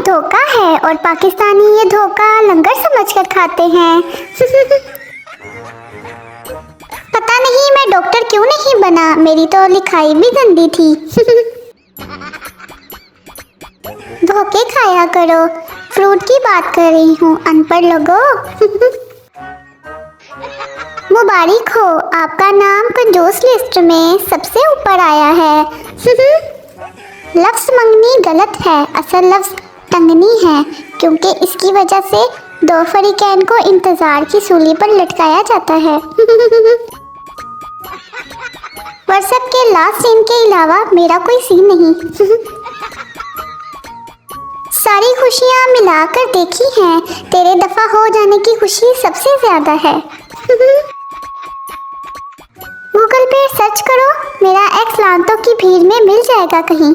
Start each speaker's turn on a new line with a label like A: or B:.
A: धोखा है और पाकिस्तानी ये धोखा लंगर समझकर खाते हैं। पता नहीं मैं डॉक्टर क्यों नहीं बना, मेरी तो लिखाई भी गंदी थी। धोखे खाया करो, फ्रूट की बात कर रही हूँ, अनपढ़ लोगों। मुबारक हो, आपका नाम कंजूस लिस्ट में सबसे ऊपर आया है। लफ्ज़ मंगनी गलत है, असल लफ्ज़ टंगनी है, क्योंकि इसकी वजह से दो फरीकैन को इंतज़ार की सूली पर लटकाया जाता है। व्हाट्सएप के लास्ट सीन के अलावा मेरा कोई सीन नहीं। सारी खुशियाँ मिलाकर देखी हैं, तेरे दफा हो जाने की खुशी सबसे ज़्यादा है। गूगल पे सर्च करो, मेरा एक्स लानतों की भीड़ में मिल जाएगा कहीं।